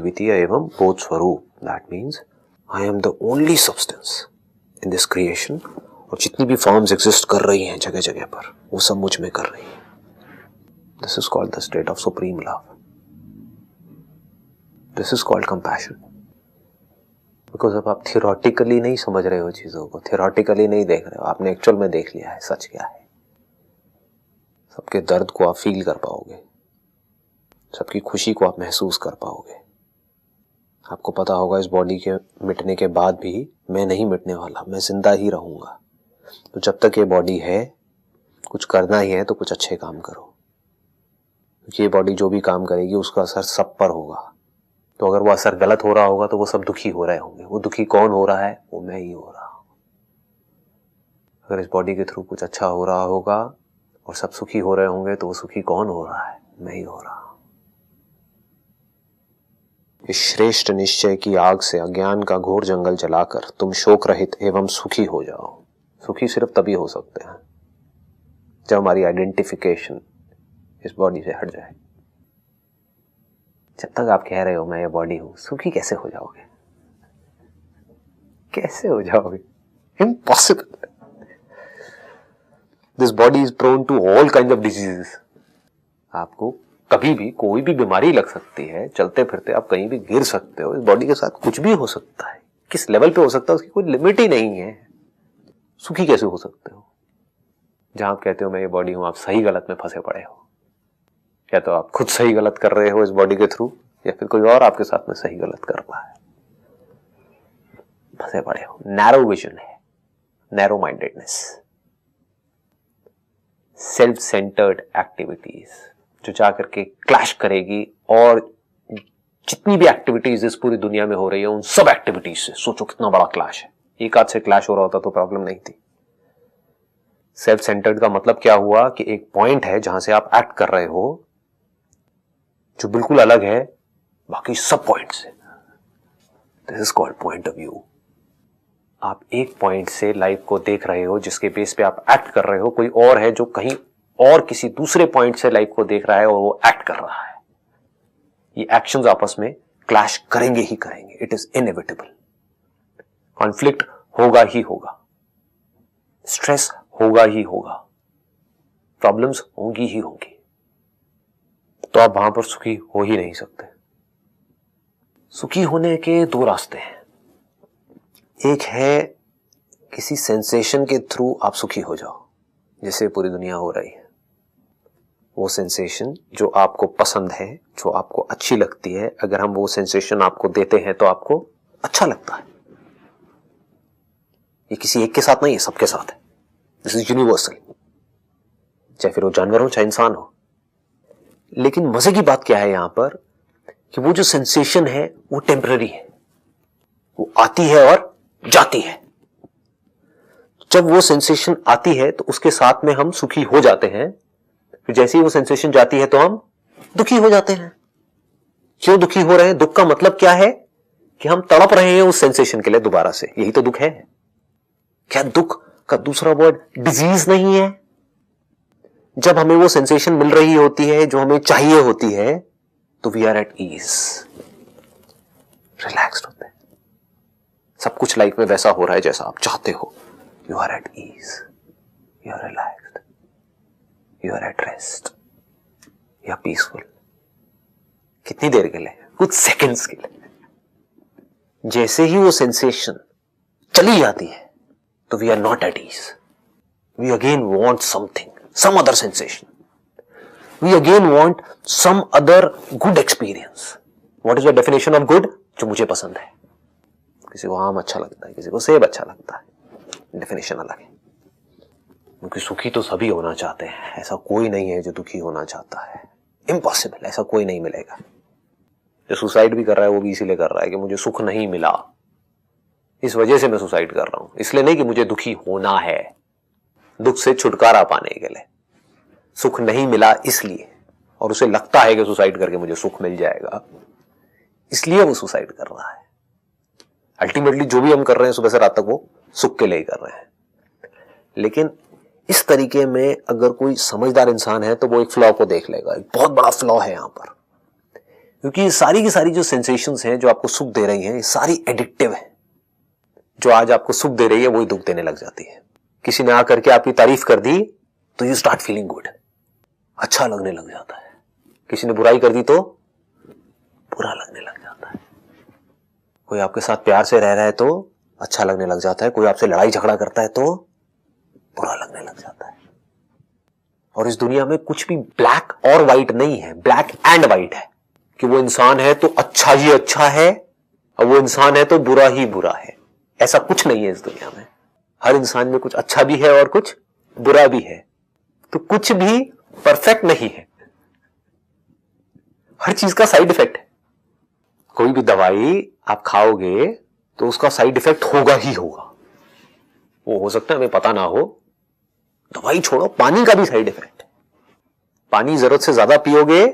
अद्वितीय एवं बोध स्वरूप। That means I am the only substance in this creation. और जितनी भी फॉर्म्स एग्जिस्ट कर रही हैं जगह जगह पर, वो सब मुझ में कर रही हैं। This is called the state of supreme love. This is called compassion. Because अब आप थियोरेटिकली नहीं समझ रहे हो चीजों को, थियोरेटिकली नहीं देख रहे हो, आपने एक्चुअल में देख लिया है सच क्या है। सबके दर्द को आप फील कर पाओगे, सबकी खुशी को आप महसूस कर पाओगे। आपको पता होगा इस बॉडी के मिटने के बाद भी मैं नहीं मिटने वाला, मैं जिंदा ही रहूंगा। तो जब तक ये बॉडी है, कुछ करना ही है तो कुछ अच्छे काम करो, क्योंकि ये बॉडी जो भी काम करेगी उसका असर सब पर होगा। तो अगर वो असर गलत हो रहा होगा तो वो सब दुखी हो रहे होंगे। वो दुखी कौन हो रहा है? वो मैं ही हो रहा हूं। अगर इस बॉडी के थ्रू कुछ अच्छा हो रहा होगा और सब सुखी हो रहे होंगे तो वो सुखी कौन हो रहा है? मैं ही हो रहा हूं। इस श्रेष्ठ निश्चय की आग से अज्ञान का घोर जंगल जलाकर तुम शोक रहित एवं सुखी हो जाओ। सुखी सिर्फ तभी हो सकते हैं जब हमारी आइडेंटिफिकेशन इस बॉडी से हट जाए। जब तक आप कह रहे हो मैं ये बॉडी हूं, सुखी कैसे हो जाओगे? कैसे हो जाओगे? Impossible. This body is prone to all kind of diseases. आपको कभी भी कोई भी बीमारी लग सकती है, चलते फिरते आप कहीं भी गिर सकते हो। इस बॉडी के साथ कुछ भी हो सकता है। किस लेवल पे हो सकता है उसकी कोई लिमिट ही नहीं है। सुखी कैसे हो सकते हो? जहां आप कहते हो मैं ये बॉडी हूं, आप सही गलत में फंसे पड़े हो। या तो आप खुद सही गलत कर रहे हो इस बॉडी के थ्रू, या फिर कोई और आपके साथ में सही गलत कर रहा है। फंसे पड़े हो। नैरो विजन है, narrow mindedness, self centred activities जो जाकर के क्लैश करेगी। और जितनी भी एक्टिविटीज इस पूरी दुनिया में हो रही है उन सब एक्टिविटीज से सोचो कितना बड़ा क्लैश है। एक आध से क्लैश हो रहा होता तो प्रॉब्लम नहीं थी। सेल्फ सेंटर्ड का मतलब क्या हुआ कि एक पॉइंट है जहां से आप एक्ट कर रहे हो जो बिल्कुल अलग है बाकी सब पॉइंट से। This is called point of view. आप एक पॉइंट से लाइफ को देख रहे हो जिसके बेस पे आप एक्ट कर रहे हो। कोई और है जो कहीं और किसी दूसरे पॉइंट से लाइफ को देख रहा है और वो एक्ट कर रहा है। ये एक्शंस आपस में क्लैश करेंगे ही करेंगे। It is inevitable. कॉन्फ्लिक्ट होगा ही होगा, स्ट्रेस होगा ही होगा, प्रॉब्लम्स होंगी ही होंगी। तो आप वहां पर सुखी हो ही नहीं सकते। सुखी होने के दो रास्ते हैं। एक है किसी सेंसेशन के थ्रू आप सुखी हो जाओ, जैसे पूरी दुनिया हो रही है। वो सेंसेशन जो आपको पसंद है, जो आपको अच्छी लगती है, अगर हम वो सेंसेशन आपको देते हैं तो आपको अच्छा लगता है। ये किसी एक के साथ नहीं है, सबके साथ है। This is universal. चाहे फिर वो जानवर हो चाहे इंसान हो। लेकिन मजे की बात क्या है यहां पर कि वो जो सेंसेशन है वो टेम्पररी है। वो आती है और जाती है। जब वो सेंसेशन आती है तो उसके साथ में हम सुखी हो जाते हैं। फिर जैसे ही वो सेंसेशन जाती है तो हम दुखी हो जाते हैं। क्यों दुखी हो रहे हैं? दुख का मतलब क्या है कि हम तड़प रहे हैं उस सेंसेशन के लिए दोबारा से। यही तो दुख है। क्या दुख का दूसरा वर्ड डिजीज नहीं है? जब हमें वो सेंसेशन मिल रही होती है जो हमें चाहिए होती है तो we are at ease, relaxed होते हैं। सब कुछ लाइफ में वैसा हो रहा है जैसा आप चाहते हो। You are at ease, you are relaxed, you are at rest, you are peaceful. कितनी देर के लिए? कुछ सेकंड्स के लिए। जैसे ही वो सेंसेशन चली जाती है तो we are not at ease. We again want something, some other sensation. We again want some other good experience. What is the definition of good? जो मुझे पसंद है। किसी को आम अच्छा लगता है, किसी को सेब अच्छा लगता है। डेफिनेशन अलग है। क्योंकि सुखी तो सभी होना चाहते हैं। ऐसा कोई नहीं है जो दुखी होना चाहता है। इम्पॉसिबल। ऐसा कोई नहीं मिलेगा। जो सुसाइड भी कर रहा है वो भी इसीलिए कर रहा है कि मुझे सुख नहीं मिला, इस वजह से मैं सुसाइड कर रहा हूं। इसलिए नहीं कि मुझे दुखी होना है, दुख से छुटकारा पाने के लिए। सुख नहीं मिला इसलिए, और उसे लगता है कि सुसाइड करके मुझे सुख मिल जाएगा, इसलिए वो सुसाइड कर रहा है। अल्टीमेटली जो भी हम कर रहे हैं सुबह से रात तक वो सुख के लिए ही कर रहे हैं। लेकिन इस तरीके में अगर कोई समझदार इंसान है तो वो एक फ्लॉ को देख लेगा। एक बहुत बड़ा फ्लॉ है यहां पर। क्योंकि ये सारी की सारी जो सेंसेशंस हैं जो आपको सुख दे रही हैं, ये सारी एडिक्टिव है। जो आज आपको सुख दे रही है वही दुख देने लग जाती है। किसी ने आकर के आपकी तारीफ कर दी तो यू स्टार्ट फीलिंग गुड, अच्छा लगने लग जाता है। किसी ने बुराई कर दी तो बुरा लगने लग जाता है। कोई आपके साथ प्यार से रह रहा है तो अच्छा लगने लग जाता है, कोई आपसे लड़ाई झगड़ा करता है तो बुरा लगने लग जाता है। और इस दुनिया में कुछ भी ब्लैक और व्हाइट नहीं है, ब्लैक एंड व्हाइट है, कि वो इंसान है तो अच्छा ही अच्छा है और वो इंसान है तो बुरा ही बुरा है। ऐसा कुछ नहीं है इस दुनिया में। हर इंसान में कुछ अच्छा भी है और कुछ बुरा भी है, तो कुछ भी परफेक्ट नहीं है। हर चीज का साइड इफेक्ट है। कोई भी दवाई आप खाओगे तो उसका साइड इफेक्ट होगा ही होगा। वो हो सकता है हमें पता ना हो। दवाई छोड़ो, पानी का भी साइड इफेक्ट है। पानी जरूरत से ज्यादा पियोगे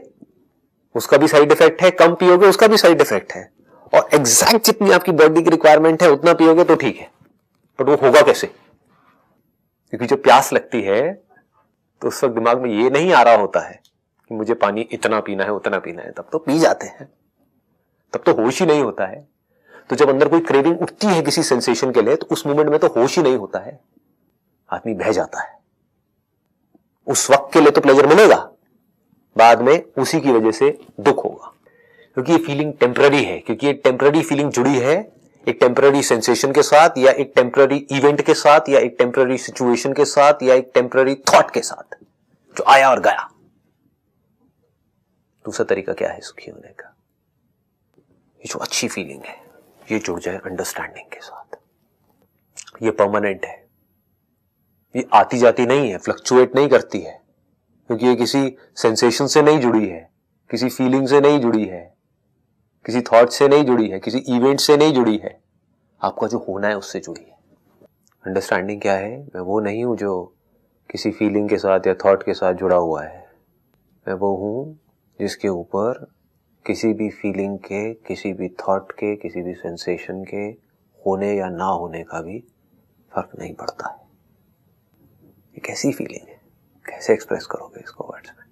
उसका भी साइड इफेक्ट है, कम पियोगे उसका भी साइड इफेक्ट है, और एग्जैक्ट जितनी आपकी बॉडी की रिक्वायरमेंट है उतना पियोगे तो ठीक है। बट वो होगा कैसे? क्योंकि जब प्यास लगती है तो उस वक्त दिमाग में ये नहीं आ रहा होता है कि मुझे पानी इतना पीना है उतना पीना है, तब तो पी जाते हैं, तब तो होश ही नहीं होता है। तो जब अंदर कोई क्रेविंग उठती है किसी सेंसेशन के लिए तो उस मोमेंट में तो होश ही नहीं होता है, आदमी बह जाता है। उस वक्त के लिए तो प्लेजर मिलेगा, बाद में उसी की वजह से दुख होगा, क्योंकि ये फीलिंग टेम्पररी है। क्योंकि ये टेम्पररी फीलिंग जुड़ी है एक टेम्पररी सेंसेशन के साथ, या एक टेम्पररी इवेंट के साथ, या एक टेम्पररी सिचुएशन के साथ, या एक टेम्पररी थॉट के साथ जो आया और गया। दूसरा तरीका क्या है सुखी होने का? ये जो अच्छी फीलिंग है ये जुड़ जाए अंडरस्टैंडिंग के साथ। ये परमानेंट है, ये आती जाती नहीं है, फ्लक्चुएट नहीं करती है, क्योंकि ये किसी सेंसेशन से नहीं जुड़ी है, किसी फीलिंग से नहीं जुड़ी है, किसी थॉट से नहीं जुड़ी है, किसी इवेंट से नहीं जुड़ी है। आपका जो होना है उससे जुड़ी है। अंडरस्टैंडिंग क्या है? मैं वो नहीं हूं जो किसी फीलिंग के साथ या थॉट के साथ जुड़ा हुआ है। मैं वो हूं जिसके ऊपर किसी भी फीलिंग के, किसी भी थॉट के, किसी भी सेंसेशन के होने या ना होने का भी फर्क नहीं पड़ता है। ये कैसी फीलिंग है? कैसे एक्सप्रेस करोगे इसको वर्ड्स में?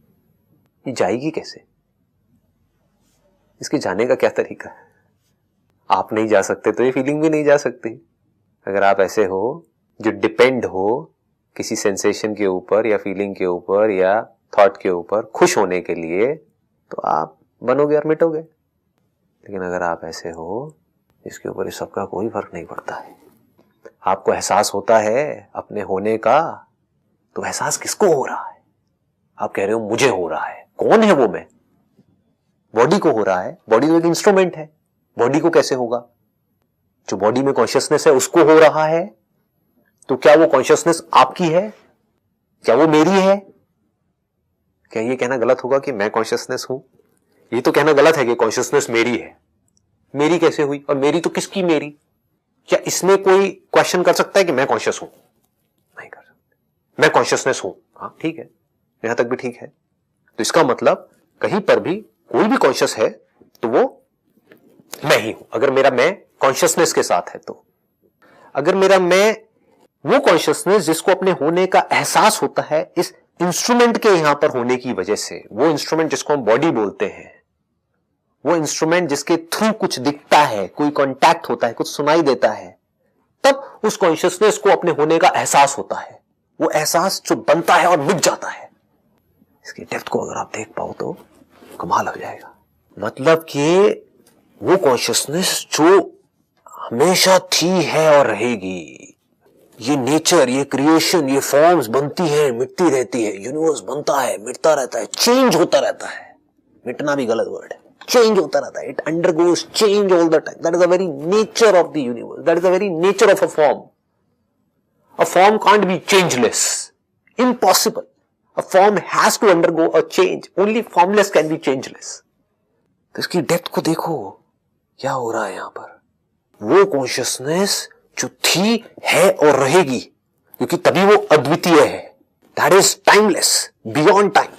ये जाएगी कैसे? इसके जाने का क्या तरीका है? आप नहीं जा सकते तो ये फीलिंग भी नहीं जा सकती। अगर आप ऐसे हो जो डिपेंड हो किसी सेंसेशन के ऊपर या फीलिंग के ऊपर या थॉट के ऊपर खुश होने के लिए, तो आप बनोगे और मिटोगे। लेकिन अगर आप ऐसे हो जिसके ऊपर इस सबका कोई फर्क नहीं पड़ता है, आपको एहसास होता है अपने होने का, तो एहसास किसको हो रहा है? आप कह रहे हो मुझे हो रहा है। कौन है वो मैं? बॉडी को हो रहा है। बॉडी तो एक इंस्ट्रूमेंट है, बॉडी को कैसे होगा? जो बॉडी में कॉन्शियसनेस है उसको हो रहा है, तो क्या वो कॉन्शियसनेस आपकी है? क्या वो मेरी है? क्या ये कहना गलत होगा कि मैं कॉन्शियसनेस हूं? ये तो कहना गलत है कि कॉन्शियसनेस मेरी है। मेरी कैसे हुई? और मेरी तो किसकी मेरी? क्या इसमें कोई क्वेश्चन कर सकता है कि मैं कॉन्शियस हूं? नहीं कर सकता। मैं कॉन्शियसनेस हूं, हाँ ठीक है, यहां तक भी ठीक है। तो इसका मतलब कहीं पर भी कोई भी कॉन्शियस है तो वो मैं ही हूं। अगर मेरा मैं कॉन्शियसनेस के साथ है तो, अगर मेरा मैं वो कॉन्शियसनेस जिसको अपने होने का एहसास होता है इस इंस्ट्रूमेंट के यहां पर होने की वजह से, वो इंस्ट्रूमेंट जिसको हम बॉडी बोलते हैं, वो इंस्ट्रूमेंट जिसके थ्रू कुछ दिखता है, कोई कांटेक्ट होता है, कुछ सुनाई देता है, तब उस कॉन्शियसनेस को अपने होने का एहसास होता है। वो एहसास जो बनता है और मिट जाता है, इसकी डेप्थ को अगर आप देख पाओ तो कमाल हो जाएगा। मतलब कि वो कॉन्शियसनेस जो हमेशा थी, है और रहेगी। ये नेचर, ये क्रिएशन, ये फॉर्म्स बनती है, मिटती रहती है, यूनिवर्स बनता है, मिटता रहता है, चेंज होता रहता है। मिटना भी गलत वर्ड है, चेंज होता रहता है। It undergoes change all the time. That is the very nature of the universe, that is the very nature of a form. A form can't be changeless, impossible. A form has to undergo a change. Only formless can be changeless. तो इसकी depth को देखो, क्या हो रहा है यहां पर। वो कॉन्शियसनेस जो थी, है और रहेगी, क्योंकि तभी वो अद्वितीय है। That is timeless, beyond time.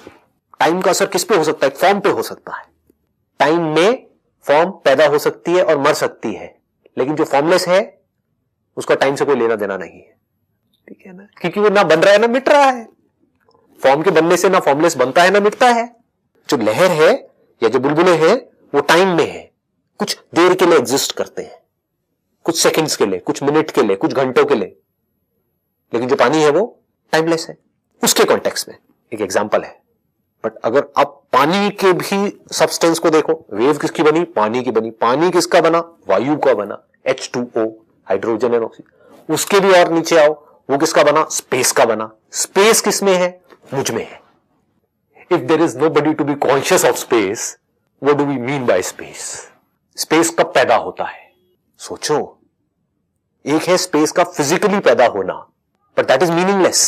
Time का असर किस पे हो सकता है? फॉर्म पे हो सकता है। टाइम में फॉर्म पैदा हो सकती है और मर सकती है, लेकिन जो फॉर्मलेस है उसका टाइम से कोई लेना देना नहीं है। ठीक है ना? क्योंकि वो ना बन रहा है ना मिट रहा है। फॉर्म के बनने से ना फॉर्मलेस बनता है ना मिटता है। जो लहर है या जो बुलबुले हैं वो टाइम में है, कुछ देर के लिए एग्जिस्ट करते हैं, कुछ सेकंड्स के लिए, कुछ मिनट के लिए, कुछ घंटों के लिए। लेकिन जो पानी है वो टाइमलेस है। उसके कॉन्टेक्स्ट में एक एग्जांपल है। बट अगर आप पानी के भी सब्सटेंस को देखो, वेव किसकी बनी? पानी की बनी। पानी किसका बना? वायु का बना, H2O, हाइड्रोजन एंड ऑक्सीजन। उसके भी और नीचे आओ, वो किसका बना? स्पेस का बना। स्पेस किसमें है? मुझ में है। If there is nobody to be conscious of space, what do we mean by space? Space कब पैदा होता है? सोचो, एक है स्पेस का फिजिकली पैदा होना, but that is meaningless.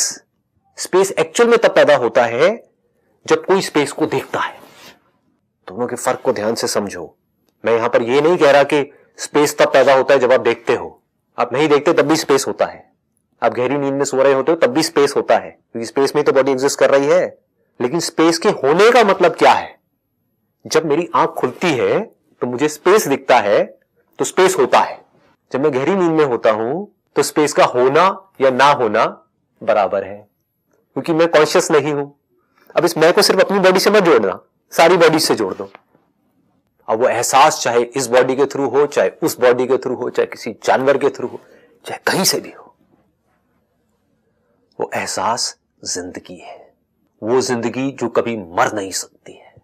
Space actual में तब पैदा होता है जब कोई स्पेस को देखता है। दोनों के फर्क को ध्यान से समझो। मैं यहां पर यह नहीं कह रहा कि स्पेस तब पैदा होता है जब आप देखते हो। आप नहीं देखते तब भी स्पेस होता है। आप गहरी नींद में सो रहे होते हो तब भी स्पेस होता है, क्योंकि स्पेस में तो बॉडी एग्जिस्ट कर रही है। लेकिन स्पेस के होने का मतलब क्या है? जब मेरी आंख खुलती है तो मुझे स्पेस दिखता है, तो स्पेस होता है। जब मैं गहरी नींद में होता हूं तो स्पेस का होना या ना होना बराबर है, क्योंकि मैं कॉन्शियस नहीं हूं। अब इस मैं को सिर्फ अपनी बॉडी से मत जोड़ना, सारी बॉडी से जोड़ दो। अब वो एहसास चाहे इस बॉडी के थ्रू हो, चाहे उस बॉडी के थ्रू हो, चाहे किसी जानवर के थ्रू हो, चाहे कहीं से भी हो, वो एहसास जिंदगी है। वो जिंदगी जो कभी मर नहीं सकती है,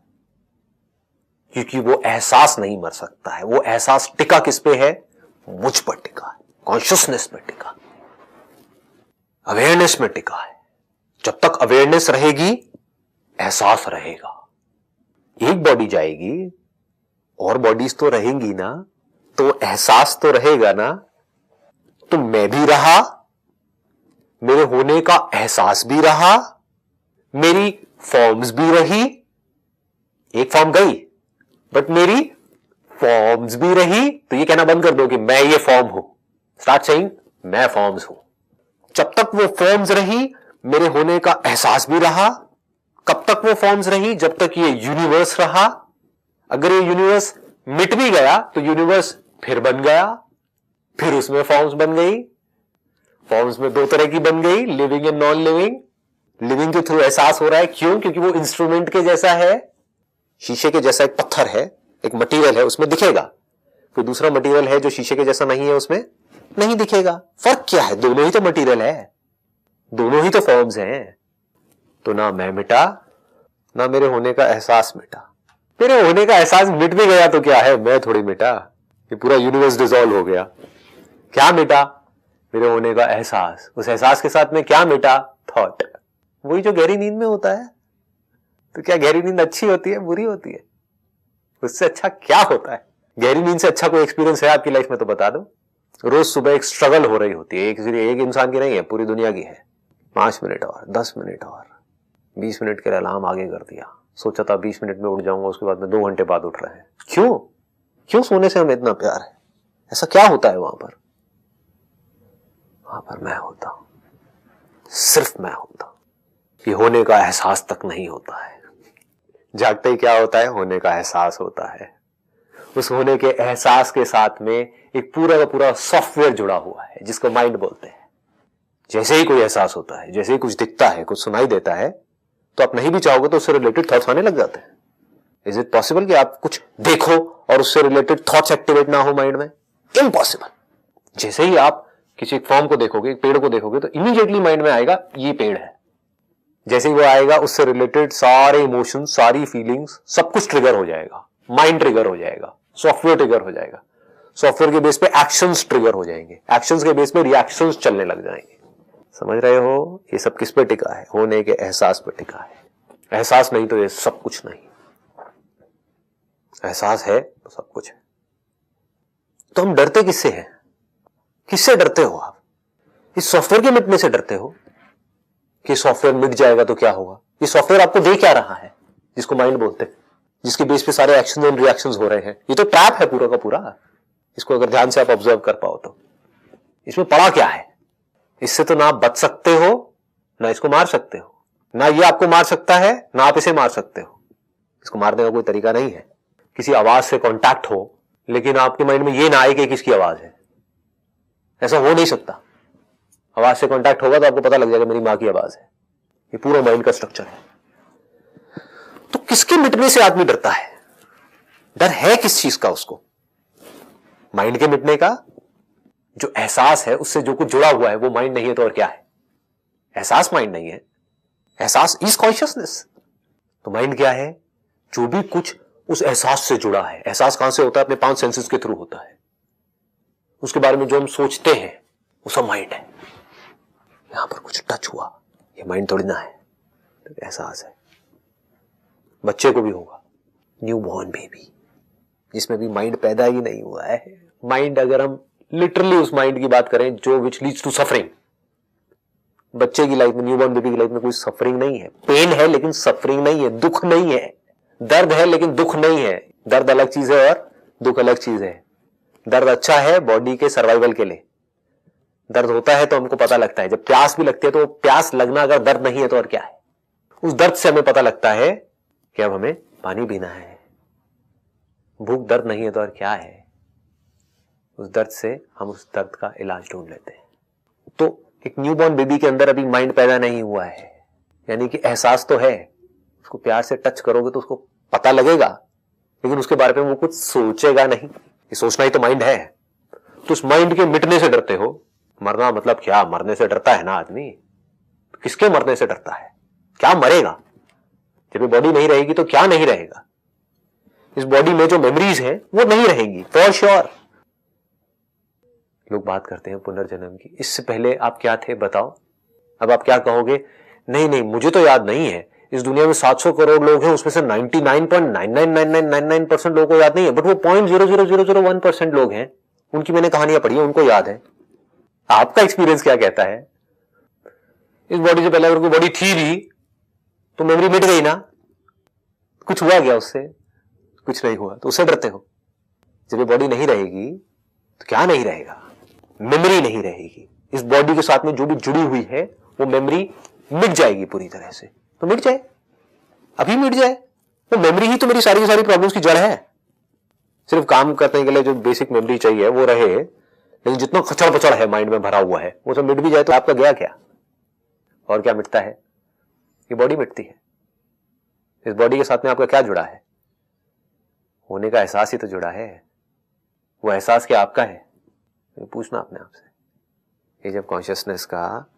क्योंकि वो एहसास नहीं मर सकता है। वो एहसास टिका किस पे है? मुझ पर टिका है, कॉन्शियसनेस में टिका, अवेयरनेस में टिका है। जब तक अवेयरनेस रहेगी, एहसास रहेगा। एक बॉडी जाएगी और बॉडीज तो रहेंगी ना, तो एहसास तो रहेगा ना। तो मैं भी रहा, मेरे होने का एहसास भी रहा, मेरी फॉर्म्स भी रही। एक फॉर्म गई बट मेरी फॉर्म्स भी रही। तो ये कहना बंद कर दो कि मैं ये फॉर्म हूं। स्टार्ट सेइंग मैं फॉर्म्स हूं। जब तक वो फॉर्म्स रही, मेरे होने का एहसास भी रहा। कब तक वो फॉर्म्स रही? जब तक ये यूनिवर्स रहा। अगर ये यूनिवर्स मिट भी गया तो यूनिवर्स फिर बन गया, फिर उसमें फॉर्म्स बन गई। फॉर्म्स में दो तरह की बन गई, living and non living. Living के थ्रू एहसास हो रहा है, क्यों? क्योंकि वो इंस्ट्रूमेंट के जैसा है। शीशे के जैसा एक पत्थर है, एक मटेरियल है, उसमें दिखेगा। कोई दूसरा मटेरियल है जो शीशे के जैसा नहीं है, उसमें नहीं दिखेगा। फर्क क्या है? दोनों ही तो मटेरियल है, दोनों ही तो फॉर्म्स हैं। तो ना मैं मिटा, ना मेरे होने का एहसास मिटा। मेरे होने का एहसास मिट भी गया तो क्या है, मैं थोड़ी मिटा। ये पूरा यूनिवर्स डिसॉल्व हो गया। क्या मिटा? मेरे होने का एहसास। उस एहसास के साथ में क्या मिटा? थॉट। वही जो गहरी नींद में होता है। तो क्या गहरी नींद अच्छी होती है, बुरी होती है? उससे अच्छा क्या होता है? गहरी नींद से अच्छा कोई एक्सपीरियंस है आपकी लाइफ में तो बता दो। रोज सुबह एक स्ट्रगल हो रही होती है, एक इंसान की नहीं है, पूरी दुनिया की है। 5 मिनट और, 10 मिनट और, 20 मिनट के लिए अलार्म आगे कर दिया। सोचा था 20 मिनट में उठ जाऊंगा, उसके बाद में 2 घंटे बाद उठ रहे हैं। क्यों सोने से हमें इतना प्यार है? ऐसा क्या होता है वहां पर? वहां पर मैं होता हूं, सिर्फ मैं होता हूं। ये होने का एहसास तक नहीं होता है। जागते ही क्या होता है? होने का एहसास होता है। उस होने के एहसास के साथ में एक पूरा का पूरा सॉफ्टवेयर जुड़ा हुआ है, जिसको माइंड बोलते हैं। जैसे ही कोई एहसास होता है, जैसे ही कुछ दिखता है, कुछ सुनाई देता है, तो आप नहीं भी चाहोगे तो उससे रिलेटेड थॉट्स आने लग जाते हैं। इज इट पॉसिबल कि आप कुछ देखो और उससे रिलेटेड थॉट्स एक्टिवेट ना हो माइंड में? इम्पॉसिबल। जैसे ही आप किसी फॉर्म को देखोगे, एक पेड़ को देखोगे, तो इमीडिएटली माइंड में आएगा ये पेड़ है। जैसे ही वो आएगा, उससे रिलेटेड सारे इमोशन, सारी फीलिंग्स, सब कुछ ट्रिगर हो जाएगा। माइंड ट्रिगर हो जाएगा, सॉफ्टवेयर ट्रिगर हो जाएगा। सॉफ्टवेयर के बेस पे एक्शंस ट्रिगर हो जाएंगे, एक्शंस के बेस पे रिएक्शंस चलने लग जाएंगे। समझ रहे हो? ये सब किस पे टिका है? होने के एहसास पे टिका है। एहसास नहीं तो ये सब कुछ नहीं। एहसास है तो सब कुछ है। तो हम डरते किससे हैं? किससे डरते हो आप? इस सॉफ्टवेयर के मिटने से डरते हो कि सॉफ्टवेयर मिट जाएगा तो क्या होगा? ये सॉफ्टवेयर आपको दे क्या रहा है, जिसको माइंड बोलते हैं, जिसके बेस पे सारे एक्शन एंड रिएक्शंस हो रहे हैं? ये तो ट्रैप है पूरा का पूरा। इसको अगर ध्यान से आप ऑब्जर्व कर पाओ तो इसमें पड़ा क्या है? इससे तो ना आप बच सकते हो, ना इसको मार सकते हो। ना ये आपको मार सकता है, ना आप इसे मार सकते हो। इसको मारने का कोई तरीका नहीं है। किसी आवाज से कांटेक्ट हो, लेकिन आपके माइंड में ये ना आए कि किसकी आवाज है, ऐसा हो नहीं सकता। आवाज से कांटेक्ट होगा तो आपको पता लग जाएगा मेरी मां की आवाज है। ये पूरा माइंड का स्ट्रक्चर है। तो किसके मिटने से आदमी डरता है? डर है किस चीज का उसको? माइंड के मिटने का। जो एहसास है उससे जो कुछ जुड़ा हुआ है वो माइंड नहीं है तो और क्या है? एहसास माइंड नहीं है, एहसास इज कॉन्शियसनेस। तो माइंड क्या है? जो भी कुछ उस एहसास से जुड़ा है। एहसास कहां से होता है? अपने 5 सेंसेस के थ्रू होता है। उसके बारे में जो हम सोचते हैं वो सब माइंड है। यहां पर कुछ टच हुआ, ये माइंड थोड़ी ना है, तो एहसास है। बच्चे को भी होगा, न्यू बॉर्न बेबी, जिसमें भी माइंड पैदा ही नहीं हुआ है। माइंड, अगर हम लिटरली उस माइंड की बात करें जो विच लीड्स टू सफरिंग, बच्चे की लाइफ में, न्यू बॉर्न बेबी की लाइफ में कोई सफरिंग नहीं है। पेन है लेकिन सफरिंग नहीं है, दुख नहीं है। दर्द है लेकिन दुख नहीं है। दर्द अलग चीज है और दुख अलग चीज है। दर्द अच्छा है बॉडी के सर्वाइवल के लिए। दर्द होता है तो हमको पता लगता है। जब प्यास भी लगती है तो प्यास लगना अगर दर्द नहीं है तो और क्या है? उस दर्द से हमें पता लगता है कि अब हमें पानी पीना है। भूख दर्द नहीं है तो और क्या है? उस दर्द से हम उस दर्द का इलाज ढूंढ लेते हैं। तो एक न्यूबॉर्न बेबी के अंदर अभी माइंड पैदा नहीं हुआ है, यानी कि एहसास तो है। उसको प्यार से टच करोगे तो उसको पता लगेगा, लेकिन उसके बारे में वो कुछ सोचेगा नहीं। ये सोचना ही तो माइंड है। तो उस माइंड के मिटने से डरते हो। मरना मतलब क्या? मरने से डरता है ना आदमी। तो किसके मरने से डरता है? क्या मरेगा? जब ये बॉडी नहीं रहेगी तो क्या नहीं रहेगा? इस बॉडी में जो मेमोरीज है वो नहीं रहेंगी फॉर श्योर। लोग बात करते हैं पुनर्जन्म की। इससे पहले आप क्या थे बताओ? अब आप क्या कहोगे? नहीं नहीं, मुझे तो याद नहीं है। इस दुनिया में 700 करोड़ लोग हैं, उसमें से 99.99999% लोगों को याद नहीं है, बट वो 0.00001% लोग हैं, उनकी मैंने कहानियां पढ़ी है, उनको याद है। आपका एक्सपीरियंस क्या कहता है? इस बॉडी से पहले अगर कोई बॉडी थी भी तो मेमोरी मिट गई ना? कुछ हुआ क्या उससे? कुछ नहीं हुआ, तो उससे डरते हो। जब ये बॉडी नहीं रहेगी तो क्या नहीं रहेगा? मेमोरी नहीं रहेगी। इस बॉडी के साथ में जो भी जुड़ी हुई है वो मेमोरी मिट जाएगी पूरी तरह से। तो मिट जाए, अभी मिट जाए। वो मेमोरी ही तो मेरी सारी की सारी प्रॉब्लम्स की जड़ है। सिर्फ काम करने के लिए जो बेसिक मेमोरी चाहिए वो रहे, लेकिन जितना खचड़ पचड़ है माइंड में भरा हुआ है वो सब मिट भी जाए तो आपका गया क्या? और क्या मिटता है? ये बॉडी मिटती है। इस बॉडी के साथ में आपका क्या जुड़ा है? होने का एहसास ही तो जुड़ा है। वो एहसास क्या आपका है? पूछना अपने आप से। ये जब कॉन्शियसनेस का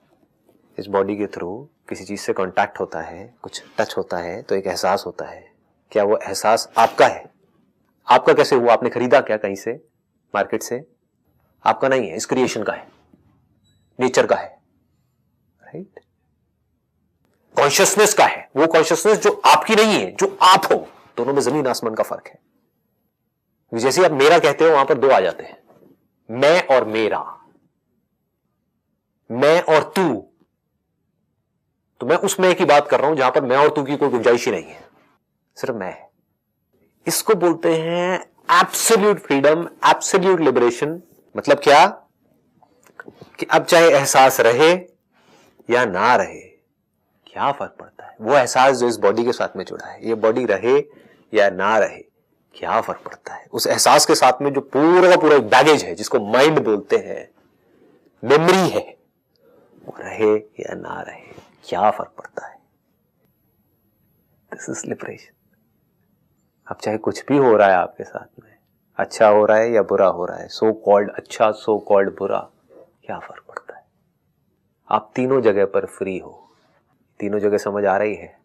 इस बॉडी के थ्रू किसी चीज से कांटेक्ट होता है, कुछ टच होता है, तो एक एहसास होता है। क्या वो एहसास आपका है? आपका कैसे हुआ? आपने खरीदा क्या कहीं से, मार्केट से? आपका नहीं है, इस क्रिएशन का है, नेचर का है, राइट? कॉन्शियसनेस का है। वो कॉन्शियसनेस जो आपकी नहीं है, जो आप हो। दोनों में जमीन आसमान का फर्क है। जैसे आप मेरा कहते हो वहां पर दो आ जाते हैं, मैं और मेरा, मैं और तू। तो मैं उस मैं की बात कर रहा हूं जहां पर मैं और तू की कोई गुंजाइश ही नहीं है, सिर्फ मैं है। इसको बोलते हैं एब्सोल्यूट फ्रीडम, एब्सोल्यूट लिबरेशन। मतलब क्या? कि अब चाहे एहसास रहे या ना रहे, क्या फर्क पड़ता है? वो एहसास जो इस बॉडी के साथ में जुड़ा है, ये बॉडी रहे या ना रहे, क्या फर्क पड़ता है? उस एहसास के साथ में जो पूरा का पूरा एक बैगेज है जिसको माइंड बोलते हैं, मेमोरी है, वो रहे या ना रहे, क्या फर्क पड़ता है? This is liberation. अब चाहे कुछ भी हो रहा है आपके साथ में, अच्छा हो रहा है या बुरा हो रहा है, सो कॉल्ड अच्छा, सो कॉल्ड बुरा, क्या फर्क पड़ता है? आप तीनों जगह पर फ्री हो। तीनों जगह समझ आ रही है?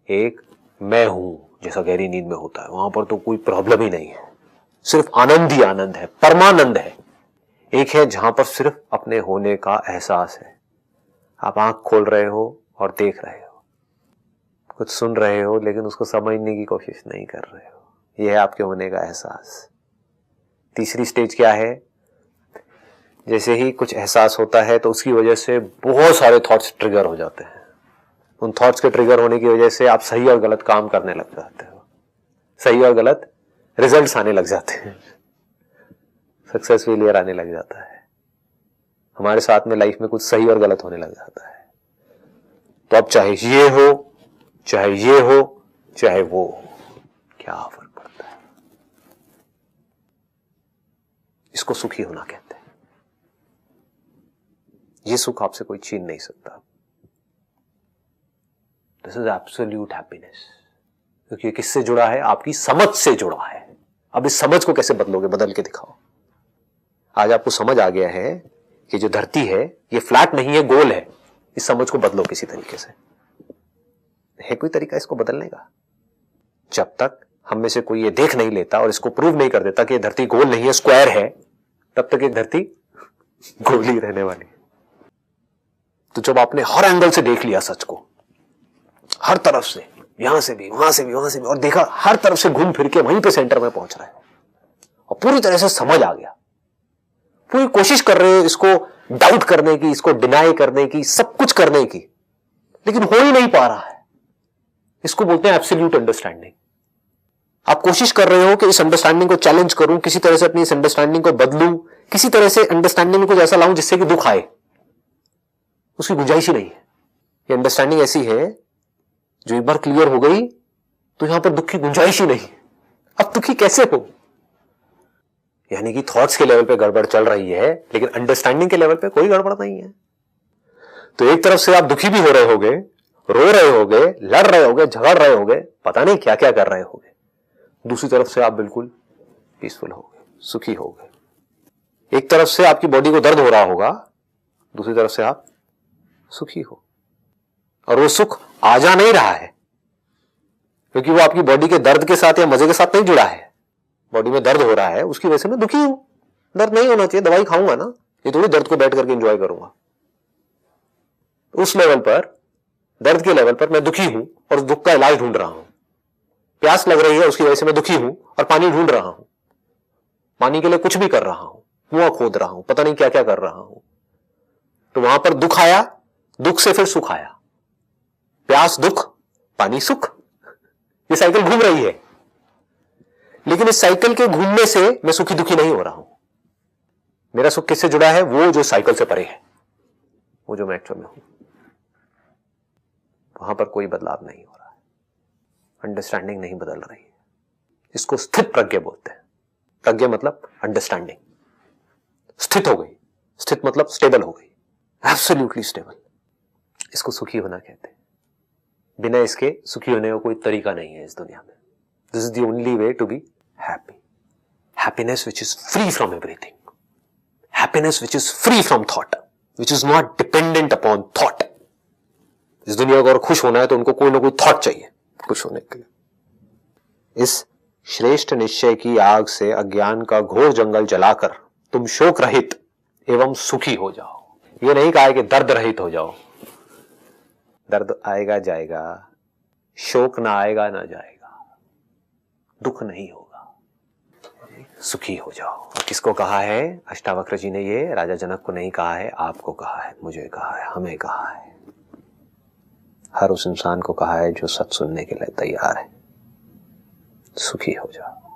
एक मैं हूं जैसा गहरी नींद में होता है, वहां पर तो कोई प्रॉब्लम ही नहीं है, सिर्फ आनंद ही आनंद है, परमानंद है। एक है जहां पर सिर्फ अपने होने का एहसास है। आप आंख खोल रहे हो और देख रहे हो, कुछ सुन रहे हो लेकिन उसको समझने की कोशिश नहीं कर रहे हो। यह है आपके होने का एहसास। तीसरी स्टेज क्या है? जैसे ही कुछ एहसास होता है तो उसकी वजह से बहुत सारे थॉट्स ट्रिगर हो जाते हैं। उन थॉट्स के ट्रिगर होने की वजह से आप सही और गलत काम करने लग जाते हो, सही और गलत रिजल्ट्स आने लग जाते हैं, सक्सेस फेलियर आने लग जाता है। हमारे साथ में लाइफ में कुछ सही और गलत होने लग जाता है। तो अब चाहे ये हो, चाहे ये हो, चाहे वो हो, क्या फर्क पड़ता है? इसको सुखी होना कहते हैं। ये सुख आपसे कोई छीन नहीं सकता। This is absolute happiness. क्योंकि किससे जुड़ा है? आपकी समझ से जुड़ा है। अब इस समझ को कैसे बदलोगे, बदल के दिखाओ। आज आपको समझ आ गया है कि जो धरती है ये फ्लैट नहीं है, गोल है। इस समझ को बदलो किसी तरीके से। है कोई तरीका इसको बदलने का? जब तक हम में से कोई ये देख नहीं लेता और इसको प्रूव नहीं कर देता कि ये धरती गोल नहीं है, स्क्वायर है, तब तक ये धरती गोल ही रहने वाली है। तो जब आपने हर एंगल से देख लिया सच को, हर तरफ से, यहां से भी, वहां से भी, वहां से भी, और देखा हर तरफ से घूम फिर के वहीं पे सेंटर में पहुंच रहे हो और पूरी तरह से समझ आ गया, पूरी कोशिश कर रहे हो इसको डाउट करने की, इसको डिनाई करने की, सब कुछ करने की, लेकिन हो ही नहीं पा रहा है। इसको बोलते हैं एब्सोल्यूट अंडरस्टैंडिंग। आप कोशिश कर रहे हो कि इस अंडरस्टैंडिंग को चैलेंज करूं, किसी तरह से अपनी इस अंडरस्टैंडिंग को बदलूं, किसी तरह से अंडरस्टैंडिंग में कुछ ऐसा लाऊं जिससे कि दुख आए, उसकी गुंजाइश ही नहीं है। ये अंडरस्टैंडिंग ऐसी है जो एक बार क्लियर हो गई तो यहां पर दुख की गुंजाइश ही नहीं। अब दुखी कैसे हो? यानी कि थॉट्स के लेवल पे गड़बड़ चल रही है, लेकिन अंडरस्टैंडिंग के लेवल पे कोई गड़बड़ नहीं है। तो एक तरफ से आप दुखी भी हो रहे होगे, रो रहे होगे, लड़ रहे होगे, झगड़ रहे होगे, पता नहीं क्या क्या कर रहे होगे। दूसरी तरफ से आप बिल्कुल पीसफुल होगे, सुखी होगे। एक तरफ से आपकी बॉडी को दर्द हो रहा होगा, दूसरी तरफ से आप सुखी हो। और वो सुख आ जा नहीं रहा है क्योंकि वो आपकी बॉडी के दर्द के साथ या मजे के साथ नहीं जुड़ा है। बॉडी में दर्द हो रहा है, उसकी वजह से मैं दुखी हूं। दर्द नहीं होना चाहिए, दवाई खाऊंगा ना, ये थोड़ी दर्द को बैठ करके एंजॉय करूंगा। उस लेवल पर, दर्द के लेवल पर मैं दुखी हूं और उस दुख का इलाज ढूंढ रहा हूं। प्यास लग रही है, उसकी वजह से मैं दुखी हूं और पानी ढूंढ रहा हूं। पानी के लिए कुछ भी कर रहा हूं, कुआं खोद रहा हूं, पता नहीं क्या क्या कर रहा हूं। तो वहां पर दुख आया, दुख से फिर सुख आया। प्यास दुख, पानी सुख, ये साइकिल घूम रही है। लेकिन इस साइकिल के घूमने से मैं सुखी दुखी नहीं हो रहा हूं। मेरा सुख किससे जुड़ा है? वो जो साइकिल से परे है, वो जो मैं एक्चुअल में हूं। वहां पर कोई बदलाव नहीं हो रहा है, अंडरस्टैंडिंग नहीं बदल रही है। इसको स्थित प्रज्ञा बोलते हैं। प्रज्ञा मतलब अंडरस्टैंडिंग। स्थित हो गई, स्थित मतलब स्टेबल हो गई, एब्सोल्युटली स्टेबल। इसको सुखी होना कहते हैं। बिना इसके सुखी होने का कोई तरीका नहीं है इस दुनिया में। This is the only way to be happy. Happiness which is free from everything, happiness which is free from thought, which is not dependent upon thought. इस दुनिया को अगर खुश होना है तो उनको कोई ना कोई थॉट चाहिए खुश होने के लिए। इस श्रेष्ठ निश्चय की आग से अज्ञान का घोर जंगल जलाकर तुम शोक रहित एवं सुखी हो जाओ। ये नहीं कहा है कि दर्द रहित हो जाओ। दर्द आएगा जाएगा, शोक ना आएगा ना जाएगा, दुख नहीं होगा, सुखी हो जाओ। और किसको कहा है? अष्टावक्र जी ने ये राजा जनक को नहीं कहा है, आपको कहा है, मुझे कहा है, हमें कहा है। हर उस इंसान को कहा है जो सच सुनने के लिए तैयार है। सुखी हो जाओ।